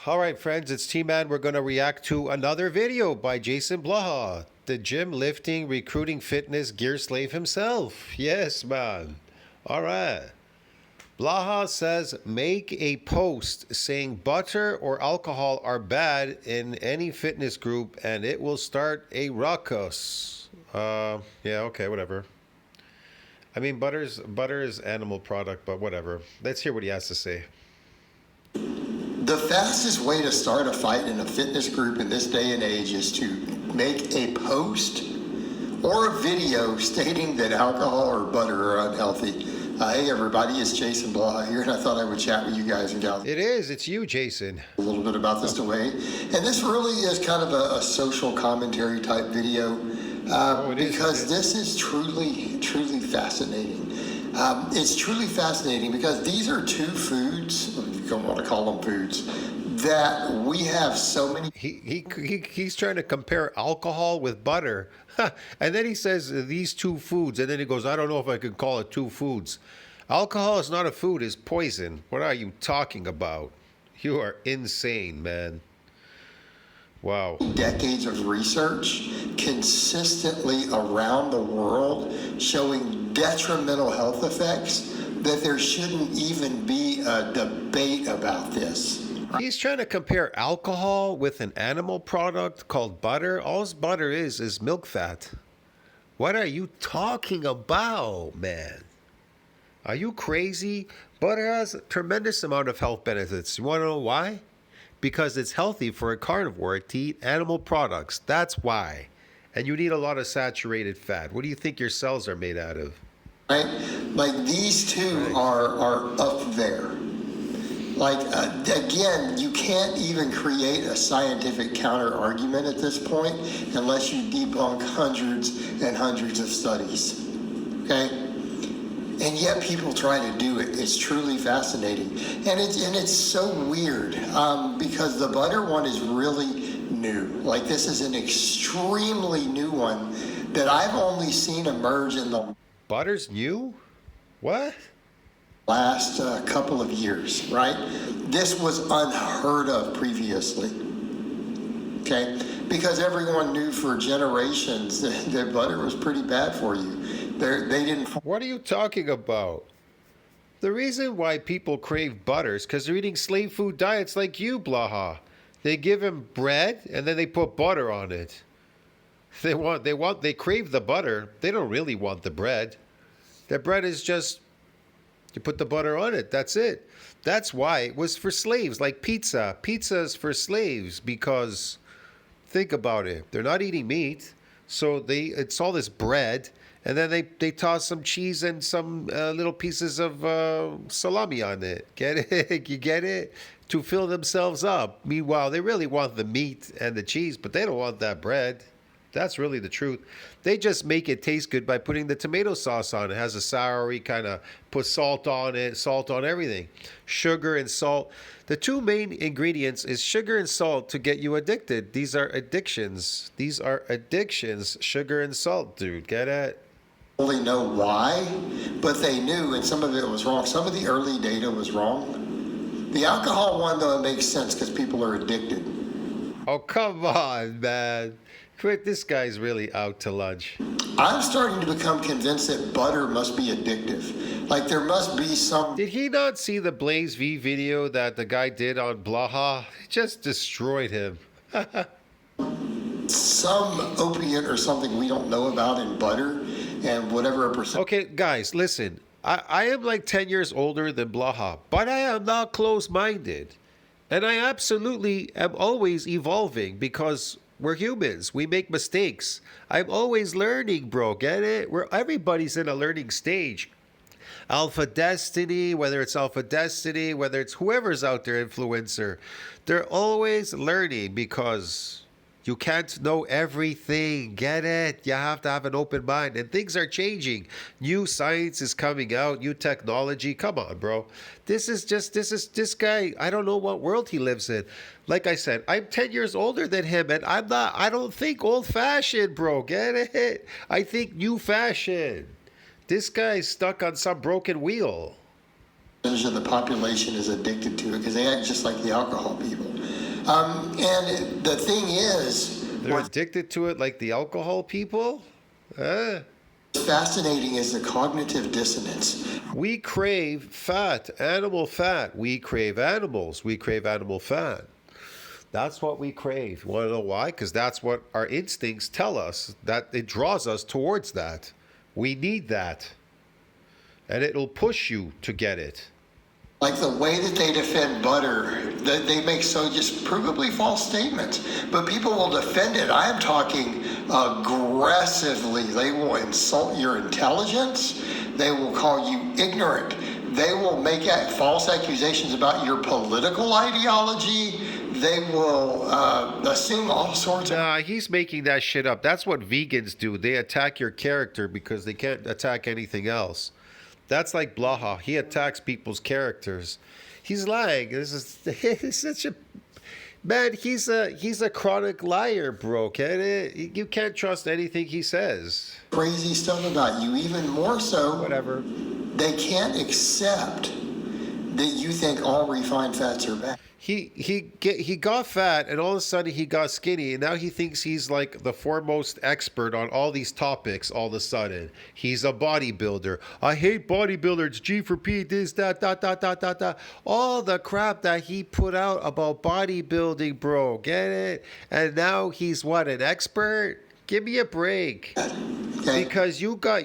All right, friends, it's T-Man. We're going to react to another video by JasonBlaha, the gym lifting, recruiting, fitness gear slave himself. Yes, man. All right. Blaha says, make a post saying butter or alcohol are bad in any fitness group and it will start a ruckus. Yeah, okay, whatever. I mean, butter is animal product, but whatever. Let's hear what he has to say. The fastest way to start a fight in a fitness group in this day and age is to make a post or a video stating that alcohol or butter are unhealthy. Hey everybody, it's JasonBlaha here, and I thought I would chat with you guys and gals. It's you, Jason. A little bit about this way. And this really is kind of a social commentary type video because this is truly fascinating. It's truly fascinating because these are two foods, you don't want to call them foods, that we have so many. He's trying to compare alcohol with butter. And then he says these two foods, and then he goes, I don't know if I could call it two foods. Alcohol is not a food, it's poison. What are you talking about? You are insane, man. Wow. Decades of research consistently around the world showing detrimental health effects that there shouldn't even be a debate about this. He's trying to compare alcohol with an animal product called butter. All butter is milk fat. What are you talking about, man? Are you crazy? Butter has a tremendous amount of health benefits. You want to know why? Because it's healthy for a carnivore to eat animal products. That's why. And you need a lot of saturated fat. What do you think your cells are made out of? Right? Like these two are up there. Like, again, you can't even create a scientific counter argument at this point unless you debunk hundreds and hundreds of studies. Okay? And yet people try to do it. It's truly fascinating. And it's so weird because the butter one is really new. Like this is an extremely new one that I've only seen emerge in the... Butter's new? What? Last couple of years, right? This was unheard of previously. Okay? Because everyone knew for generations that butter was pretty bad for you. They didn't. What are you talking about? The reason why people crave butter is because they're eating slave food diets like you, Blaha. They give them bread and then they put butter on it. They crave the butter. They don't really want the bread. The bread is just, you put the butter on it. That's it. That's why it was for slaves, like pizza. Pizza is for slaves because, think about it. They're not eating meat, so it's all this bread. And then they toss some cheese and some little pieces of salami on it. Get it? You get it? To fill themselves up. Meanwhile, they really want the meat and the cheese, but they don't want that bread. That's really the truth. They just make it taste good by putting the tomato sauce on it. It has a soury kind of, put salt on it, salt on everything. Sugar and salt. The two main ingredients is sugar and salt to get you addicted. These are addictions. These are addictions. Sugar and salt, dude. Get it? Really know why, but they knew, and some of it was wrong. Some of the early data was wrong. The alcohol one, though, it makes sense because people are addicted. Oh, come on, man. Quit, this guy's really out to lunch. I'm starting to become convinced that butter must be addictive. Like there must be some... Did he not see the Blaze V video that the guy did on Blaha? It just destroyed him. Some opiate or something we don't know about in butter. And whatever a percent. Okay, guys, listen. I am like 10 years older than Blaha, but I am not close-minded. And I absolutely am always evolving because we're humans. We make mistakes. I'm always learning, bro. Get it? Everybody's in a learning stage. Alpha Destiny, whether it's Alpha Destiny, whether it's whoever's out there, influencer, they're always learning because... you can't know everything. Get it? You have to have an open mind. And things are changing. New science is coming out. New technology. Come on, bro. This guy, I don't know what world he lives in. Like I said, I'm 10 years older than him. And I don't think old fashioned, bro. Get it? I think new fashion. This guy's stuck on some broken wheel. Percentage of the population is addicted to it because they act just like the alcohol people. And the thing is, They're addicted to it like the alcohol people? what's fascinating is the cognitive dissonance. We crave fat, animal fat. We crave animals. We crave animal fat. That's what we crave. You want to know why? Because that's what our instincts tell us, that it draws us towards that. We need that. And it'll push you to get it. Like the way that they defend butter, that they make so just provably false statements, but people will defend it. I am talking aggressively. They will insult your intelligence. They will call you ignorant. They will make false accusations about your political ideology. They will assume all sorts of... Nah, he's making that shit up. That's what vegans do. They attack your character because they can't attack anything else. That's like Blaha. He attacks people's characters. He's lying. This is he's such a man. He's a chronic liar, bro. You can't trust anything he says. Crazy stuff about you. Even more so, Whatever. they can't accept that you think all refined fats are bad. He got fat and all of a sudden he got skinny and now he thinks he's like the foremost expert on all these topics all of a sudden. He's a bodybuilder. I hate bodybuilders. G for P, this, that. All the crap that he put out about bodybuilding, bro. Get it? And now he's what, an expert? Give me a break. Okay?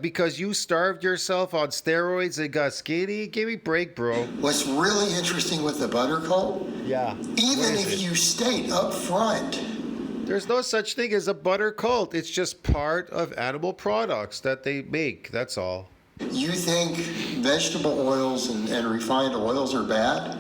Because you starved yourself on steroids and got skinny? Give me a break, bro. What's really interesting with the butter cult, Yeah. even if you state up front, There's no such thing as a butter cult. It's just part of animal products that they make. That's all. you think vegetable oils and refined oils are bad,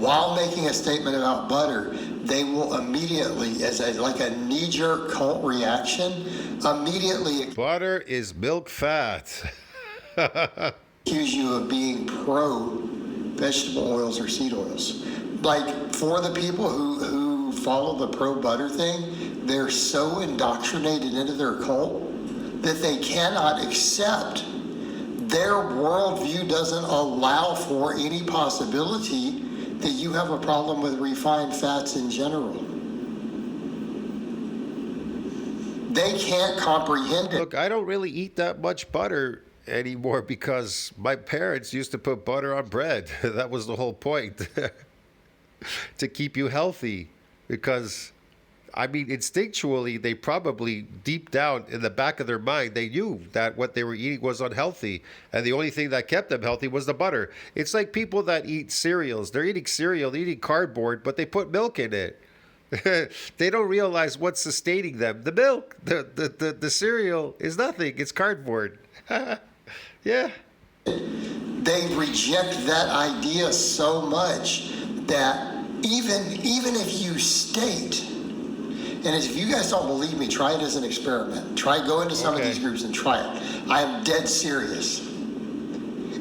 while making a statement about butter, they will immediately, as like a knee-jerk cult reaction, immediately Butter is milk fat. accuse you of being pro vegetable oils or seed oils. Like, for the people who follow the pro butter thing, they're so indoctrinated into their cult that they cannot accept. Their worldview doesn't allow for any possibility that you have a problem with refined fats in general. They can't comprehend it. Look, I don't really eat that much butter anymore because my parents used to put butter on bread. That was the whole point. To keep you healthy. Because, I mean, instinctually, they probably deep down in the back of their mind, they knew that what they were eating was unhealthy. And the only thing that kept them healthy was the butter. It's like people that eat cereals. They're eating cereal, they're eating cardboard, but they put milk in it. They don't realize what's sustaining them. The milk, the cereal is nothing. It's cardboard. Yeah. They reject that idea so much that even if you state, and if you guys don't believe me, try it as an experiment. Try go into some of these groups and try it. I am dead serious.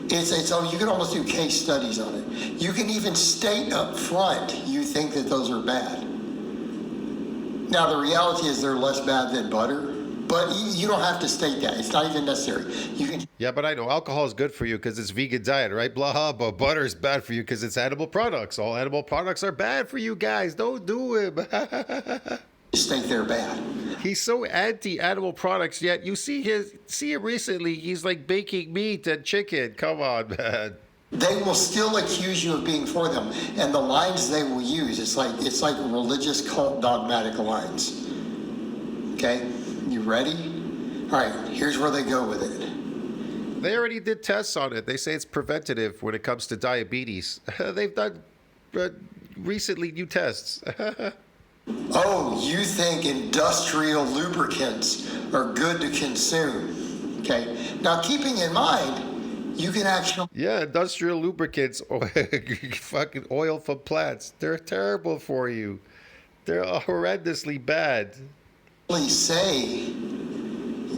It's you can almost do case studies on it. You can even state up front you think that those are bad. Now the reality is they're less bad than butter, but you don't have to state that. It's not even necessary. You can. Yeah, but I know alcohol is good for you because it's vegan diet, right? Blaha, but butter is bad for you because it's animal products. All animal products are bad for you guys. Don't do it. State they're bad. He's so anti-animal products, yet you see him recently. He's like baking meat and chicken. Come on, man. They will still accuse you of being for them, and the lines they will use, it's like religious cult dogmatic lines. Okay, you ready? All right, here's where they go with it. They already did tests on it. They say it's preventative when it comes to diabetes. They've done recently new tests. Oh, you think industrial lubricants are good to consume? Okay, now keeping in mind, you can actually... Yeah, industrial lubricants, fucking oil from plants. They're terrible for you. They're horrendously bad. Say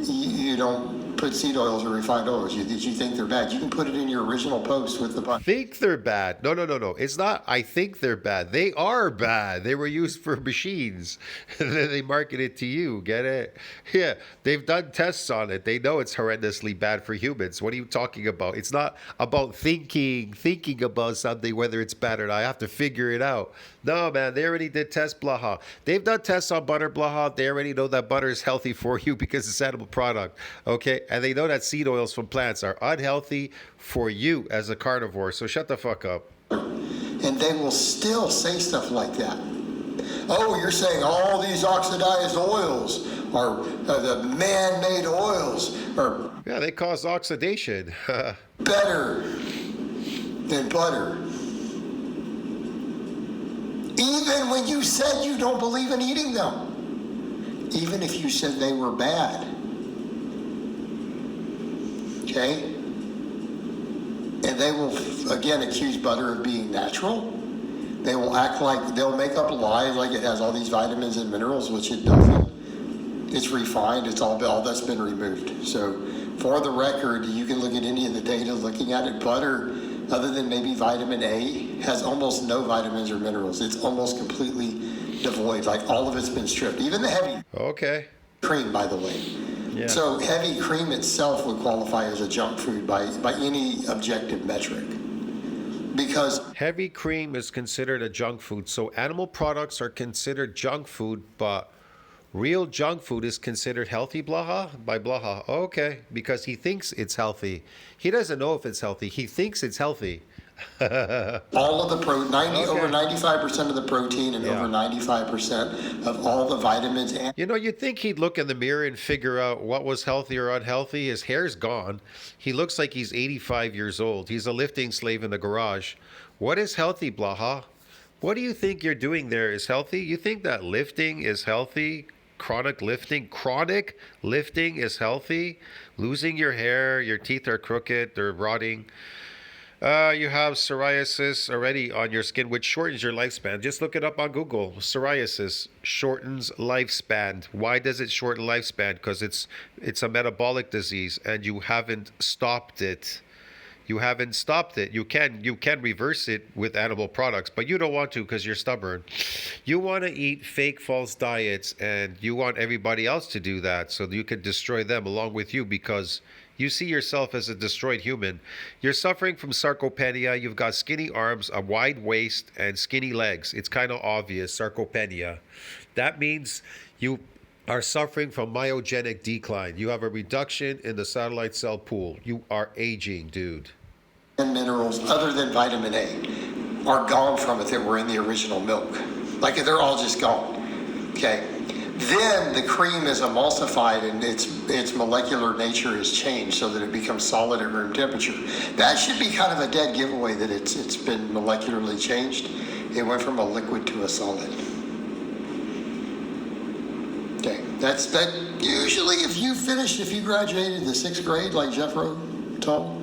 you don't put seed oils or refined oils? Did you think they're bad? You can put it in your original post with the button. Think they're bad. No. It's not I think they're bad. They are bad. They were used for machines. And then they market it to you. Get it? Yeah. They've done tests on it. They know it's horrendously bad for humans. What are you talking about? It's not about thinking about something, whether it's bad or not. I have to figure it out. No, man, they already did tests, Blaha. They've done tests on butter, Blaha. They already know that butter is healthy for you because it's animal product. Okay? And they know that seed oils from plants are unhealthy for you as a carnivore. So shut the fuck up. And they will still say stuff like that. Oh, you're saying all these oxidized oils are the man-made oils are Yeah, they cause oxidation. better than butter. Even when you said you don't believe in eating them. Even if you said they were bad. Okay? And they will, again, accuse butter of being natural. They will act like, they'll make up lies like it has all these vitamins and minerals, which it doesn't. It's refined. It's all that's been removed. So for the record, you can look at any of the data looking at it. Butter, other than maybe vitamin A, has almost no vitamins or minerals. It's almost completely devoid. Like all of it's been stripped. Even the heavy Okay. cream, by the way. Yeah. So heavy cream itself would qualify as a junk food by any objective metric. Because Heavy cream is considered a junk food. So animal products are considered junk food, but real junk food is considered healthy, Blaha? By Blaha. Okay. Because he thinks it's healthy. He doesn't know if it's healthy. He thinks it's healthy. all of the over 95% of the protein and Yeah. over 95% of all the vitamins and You know, you'd think he'd look in the mirror and figure out what was healthy or unhealthy. His hair's gone. He looks like he's 85 years old. He's a lifting slave in the garage. What is healthy, Blaha? What do you think you're doing there is healthy? You think that lifting is healthy? Chronic lifting is healthy? Losing your hair, your teeth are crooked, they're rotting. You have psoriasis already on your skin, which shortens your lifespan. Just look it up on Google. Psoriasis shortens lifespan. Why does it shorten lifespan? Because it's a metabolic disease, and you haven't stopped it. You haven't stopped it. You can reverse it with animal products, but you don't want to because you're stubborn. You want to eat fake false diets, and you want everybody else to do that so that you can destroy them along with you because you see yourself as a destroyed human. You're suffering from sarcopenia. You've got skinny arms, a wide waist, and skinny legs. It's kind of obvious, sarcopenia. That means you are suffering from myogenic decline. You have a reduction in the satellite cell pool. You are aging, dude. minerals other than vitamin A are gone from it that were in the original milk. Like they're all just gone. Okay. Then the cream is emulsified and its molecular nature is changed so that it becomes solid at room temperature. That should be kind of a dead giveaway that it's been molecularly changed. It went from a liquid to a solid. Okay, that usually if you graduated the 6th grade like Jeffro told,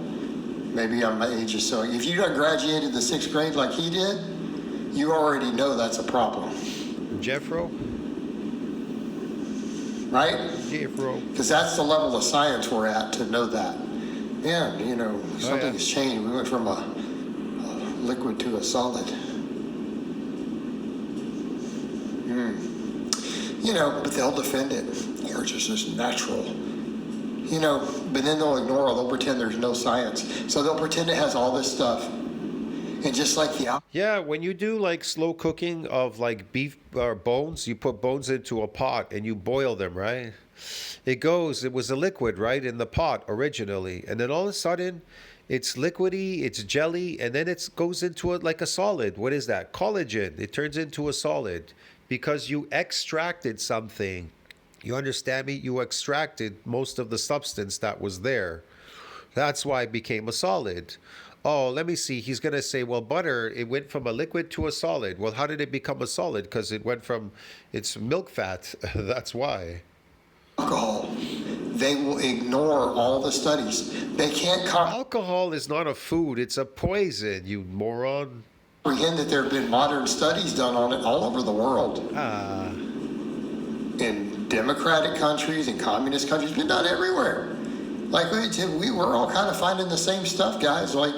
maybe my age is so, if you graduated the 6th grade like he did, you already know that's a problem. Jeffro? Right? Jeffro. Because that's the level of science we're at to know that. Yeah, something has changed. We went from a liquid to a solid. But they'll defend it. Ours is just natural. But then they'll ignore it. They'll pretend there's no science. So they'll pretend it has all this stuff. And just like Yeah, when you do like slow cooking of like beef bones, you put bones into a pot and you boil them, right? It was a liquid, right, in the pot originally. And then all of a sudden, it's liquidy, it's jelly, and then it goes into it like a solid. What is that? Collagen. It turns into a solid because you extracted something. You understand me? You extracted most of the substance that was there. That's why it became a solid. Oh, let me see. He's going to say, well, butter, it went from a liquid to a solid. Well, how did it become a solid? Because it went from its milk fat. That's why. alcohol, they will ignore all the studies. They can't Alcohol is not a food. It's a poison, you moron. comprehend that there have been modern studies done on it all over the world. In democratic countries and communist countries, been done everywhere. Like we're all kind of finding the same stuff, guys. Like,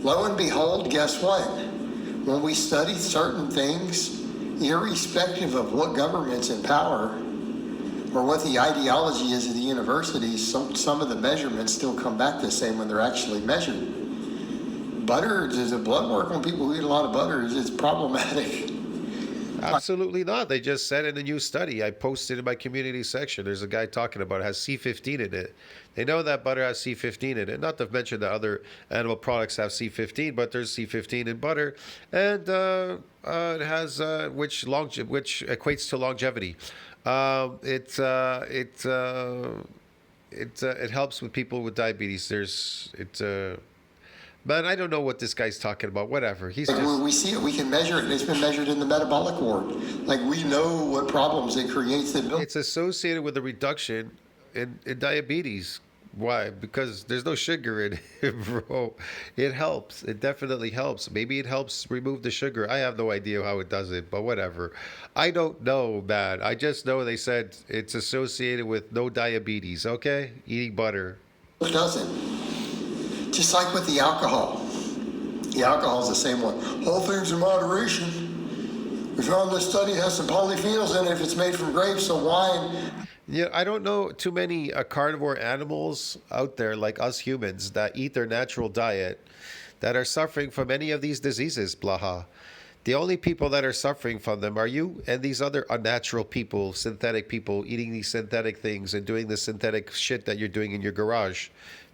lo and behold, guess what? When we study certain things, irrespective of what government's in power or what the ideology is of the universities, some of the measurements still come back the same when they're actually measured. Butter is a blood work on people who eat a lot of butter. It's problematic. Absolutely not. They just said in a new study I posted in my community section. There's a guy talking about it has C15 in it. They know that butter has C15 in it. Not to mention that other animal products have C15, but there's C15 in butter, and it has which equates to longevity. It helps with people with diabetes. Man, I don't know what this guy's talking about. Whatever. He's like, just... we see it, we can measure it, and it's been measured in the metabolic ward. Like, we know what problems it creates. It's associated with a reduction in diabetes. Why? Because there's no sugar in it, bro. It helps. It definitely helps. Maybe it helps remove the sugar. I have no idea how it does it, but whatever. I don't know, man. I just know they said it's associated with no diabetes, okay? Eating butter. It doesn't. Just like with the alcohol. The alcohol is the same one. All things in moderation. We found this study has some polyphenols in it if it's made from grapes, so wine. Yeah, I don't know too many carnivore animals out there like us humans that eat their natural diet that are suffering from any of these diseases, Blaha. The only people that are suffering from them are you and these other unnatural people, synthetic people, eating these synthetic things and doing the synthetic shit that you're doing in your garage.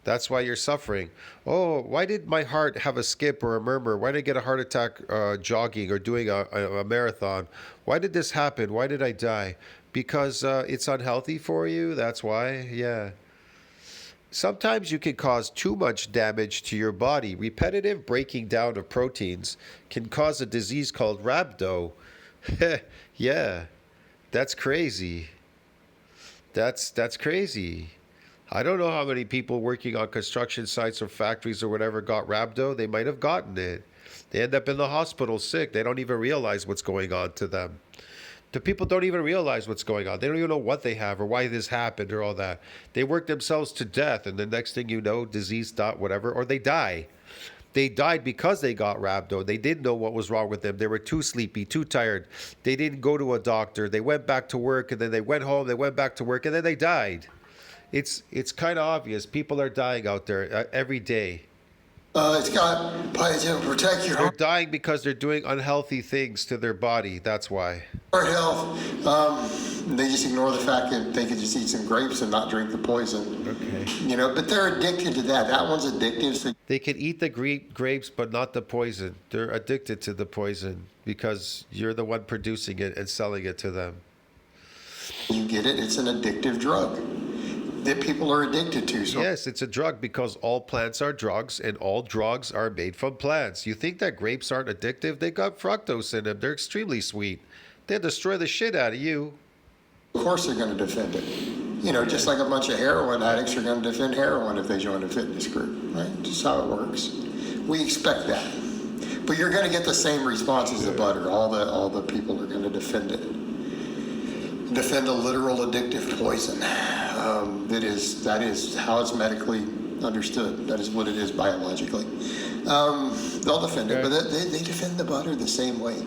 That's why you're suffering. Oh, why did my heart have a skip or a murmur? Why did I get a heart attack jogging or doing a marathon? Why did this happen? Why did I die? Because it's unhealthy for you? That's why? Yeah. Sometimes you can cause too much damage to your body. Repetitive breaking down of proteins can cause a disease called rhabdo. Yeah, that's crazy. That's crazy. I don't know how many people working on construction sites or factories or whatever got rhabdo. They might have gotten it. They end up in the hospital sick. They don't even realize what's going on to them. The people don't even realize what's going on. They don't even know what they have or why this happened or all that. They work themselves to death, and the next thing you know, disease, whatever, or they die. They died because they got rhabdo. They didn't know what was wrong with them. They were too sleepy, too tired. They didn't go to a doctor. They went back to work, and then they went home. They went back to work, and then they died. It's kind of obvious. People are dying out there every day. It's got to protect your They're dying because they're doing unhealthy things to their body. That's why. heart health. They just ignore the fact that they could just eat some grapes and not drink the poison. Okay. You know, but they're addicted to that. That one's addictive. So They can eat the grapes, but not the poison. They're addicted to the poison because you're the one producing it and selling it to them. you get it. It's an addictive drug that people are addicted to. So Yes, it's a drug because all plants are drugs and all drugs are made from plants. You think that grapes aren't addictive? They got fructose in them. They're extremely sweet. They'll destroy the shit out of you. of course they're going to defend it. You know, just like a bunch of heroin addicts are going to defend heroin if they join a fitness group, right? Just how it works. We expect that. But you're going to get the same response as the butter. All the people are going to defend it. Defend a literal addictive poison. That is how it's medically understood. That is what it is biologically. They'll defend it, but they defend the butter the same way.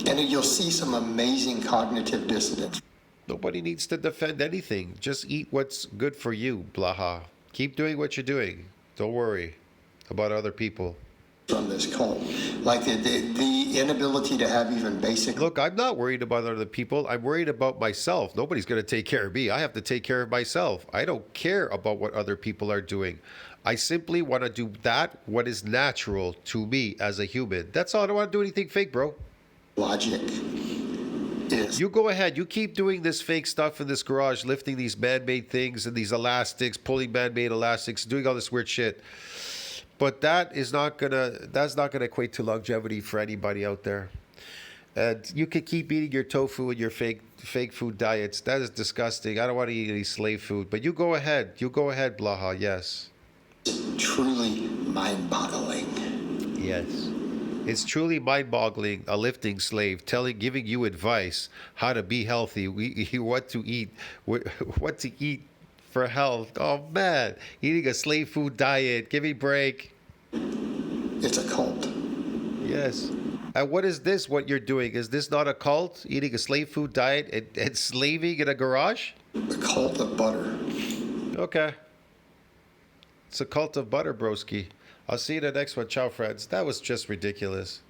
And you'll see some amazing cognitive dissonance. Nobody needs to defend anything. Just eat what's good for you, Blaha. Keep doing what you're doing. Don't worry about other people. From this cult, like the inability to have even basic. Look, I'm not worried about other people. I'm worried about myself. Nobody's going to take care of me. I have to take care of myself. I don't care about what other people are doing. I simply want to do what is natural to me as a human. That's all. I don't want to do anything fake, bro. Logic is. You go ahead. You keep doing this fake stuff in this garage, lifting these man-made things and these elastics, pulling man-made elastics, doing all this weird shit. But that's not gonna equate to longevity for anybody out there. And you can keep eating your tofu and your fake food diets. That is disgusting. I don't want to eat any slave food. But you go ahead. You go ahead, Blaha. Yes. Truly mind-boggling. Yes. It's truly mind-boggling. A lifting slave giving you advice how to be healthy, what to eat for health. Oh man, eating a slave food diet. Give me a break. It's a cult. Yes. And what is this? What you're doing? Is this not a cult? Eating a slave food diet and slaving in a garage? The cult of butter. Okay. It's a cult of butter, broski. I'll see you in the next one. Ciao, friends. That was just ridiculous.